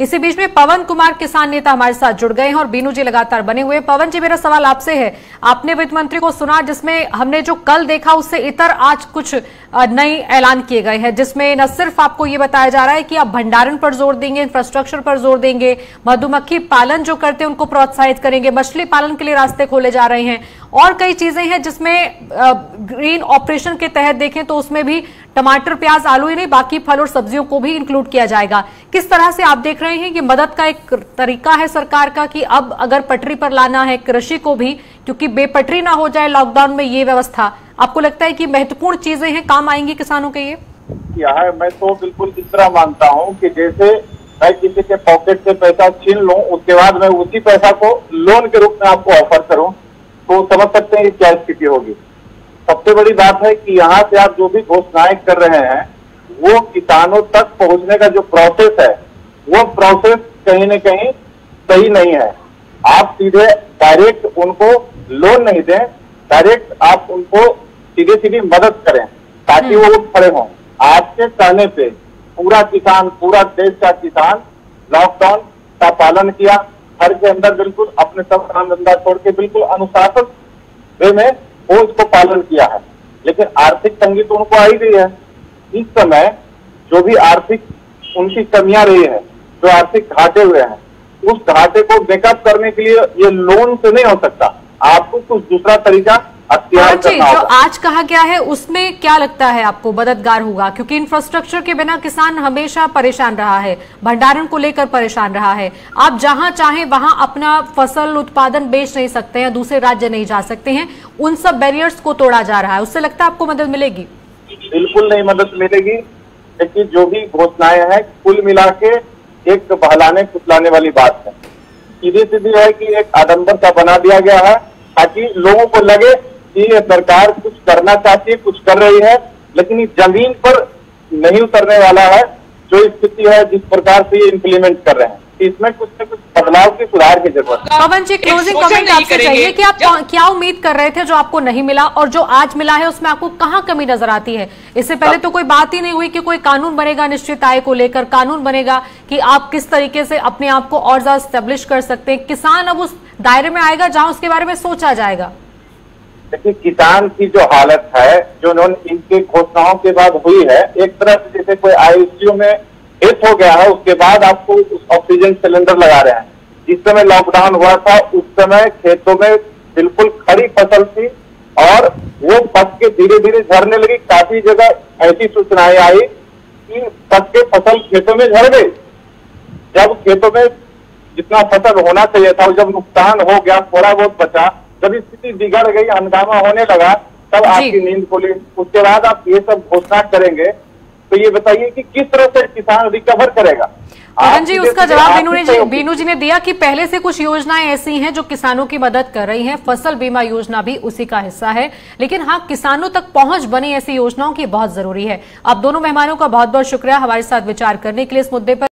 इसी बीच में पवन कुमार किसान नेता हमारे साथ जुड़ गए हैं और बीनू जी लगातार बने हुए हैं। पवन जी, मेरा सवाल आपसे है, आपने वित्त मंत्री को सुना जिसमें हमने जो कल देखा उससे इतर आज कुछ नए ऐलान किए गए हैं, जिसमें न सिर्फ आपको ये बताया जा रहा है कि आप भंडारण पर जोर देंगे, इंफ्रास्ट्रक्चर पर जोर देंगे, मधुमक्खी पालन जो करते हैं उनको प्रोत्साहित करेंगे, मछली पालन के लिए रास्ते खोले जा रहे हैं और कई चीजें हैं जिसमें ग्रीन ऑपरेशन के तहत देखें तो उसमें भी टमाटर, प्याज, आलू ही नहीं बाकी फल और सब्जियों को भी इंक्लूड किया जाएगा। किस तरह से आप देख रहे हैं कि मदद का एक तरीका है सरकार का कि अब अगर पटरी पर लाना है कृषि को भी, क्योंकि बेपटरी ना हो जाए लॉकडाउन में ये व्यवस्था, आपको लगता है कि महत्वपूर्ण चीजें हैं, काम आएंगी किसानों के ये? मैं तो बिल्कुल इस तरह मानता हूँ कि जैसे मैं किसी के पॉकेट से पैसा छीन लूं, उसके बाद मैं उसी पैसा को लोन के रूप में आपको ऑफर करूं, तो समझ सकते हैं कि क्या स्थिति होगी। सबसे बड़ी बात है कि यहाँ से आप जो भी घोषणाएं कर रहे हैं वो किसानों तक पहुंचने का जो प्रोसेस है वो प्रोसेस कहीं न कहीं सही नहीं है। आप सीधे डायरेक्ट उनको लोन नहीं दें, डायरेक्ट आप उनको सीधे सीधी मदद करें ताकि वो उठ खड़े हों। आज के कहने पे पूरा किसान, पूरा देश का किसान लॉकडाउन का पालन किया, घर के अंदर बिल्कुल अपने सब काम धंधा छोड़ के बिल्कुल अनुशासन वे में वो इसको पालन किया है। लेकिन आर्थिक तंगी तो उनको आई गई है। इस समय जो भी आर्थिक उनकी कमियां रही है, जो आर्थिक घाटे हुए हैं, उस घाटे को मेकअप करने के लिए ये लोन से नहीं हो सकता, आपको कुछ दूसरा तरीका अख्तियार करना होगा। जो आज कहा गया है उसमें क्या लगता है आपको मददगार होगा? क्योंकि इंफ्रास्ट्रक्चर के बिना किसान हमेशा परेशान रहा है, भंडारण को लेकर परेशान रहा है। आप जहां चाहें वहां अपना फसल उत्पादन बेच नहीं सकते हैं, दूसरे राज्य नहीं जा सकते हैं, उन सब बैरियर्स को तोड़ा जा रहा है। उससे लगता है आपको मदद मिलेगी? बिल्कुल नहीं मदद मिलेगी, लेकिन जो भी घोषणाएं हैं कुल मिला के एक बहलाने फुसलाने वाली बात है। सीधी सीधी है कि एक आडंबर का बना दिया गया है ताकि लोगों को लगे कि ये सरकार कुछ करना चाहती है, कुछ कर रही है, लेकिन ये जमीन पर नहीं उतरने वाला है। जो स्थिति है जिस प्रकार से ये इम्प्लीमेंट कर रहे हैं, इसमें कुछ न कुछ बदलाव की, सुधार की जरूरत है। पवन जी, क्लोजिंग कमेंट आपसे चाहिए कि आप क्या उम्मीद कर रहे थे जो आपको नहीं मिला, और जो आज मिला है उसमें आपको कहाँ कमी नजर आती है? इससे पहले तो कोई बात ही नहीं हुई कि कोई कानून बनेगा निश्चित आय को लेकर, कानून बनेगा कि आप किस तरीके से अपने आप को और ज्यादा स्टेब्लिश कर सकते हैं। किसान अब उस दायरे में आएगा जहां उसके बारे में सोचा जाएगा। देखिए, किसान की जो हालत है, जो इनके घोषणाओं के बाद हुई है, एक तरह से जैसे कोई आईसीयू में डेथ हो गया है, उसके बाद आपको ऑक्सीजन सिलेंडर लगा रहे हैं। जिस समय लॉकडाउन हुआ था उस समय खेतों में बिल्कुल खड़ी फसल थी और वो पक के धीरे धीरे झड़ने लगी। काफी जगह ऐसी सूचनाएं आई कि पक के फसल खेतों में झड़ गई। जब खेतों में जितना फसल होना चाहिए था, जब नुकसान हो गया, थोड़ा बहुत बचा, जब स्थिति बिगड़ गई, हंगामा होने लगा, तब आपकी नींद खुली। उसके बाद आप ये सब घोषणा करेंगे तो ये बताइए कि किस तरह से किसान रिकवर करेगा? पवन जी, उसका जवाब बीनू जी ने दिया कि पहले से कुछ योजनाएं ऐसी हैं जो किसानों की मदद कर रही हैं। फसल बीमा योजना भी उसी का हिस्सा है, लेकिन हाँ, किसानों तक पहुंच बनी ऐसी योजनाओं की बहुत जरूरी है। आप दोनों मेहमानों का बहुत बहुत शुक्रिया हमारे साथ विचार करने के लिए इस मुद्दे पर।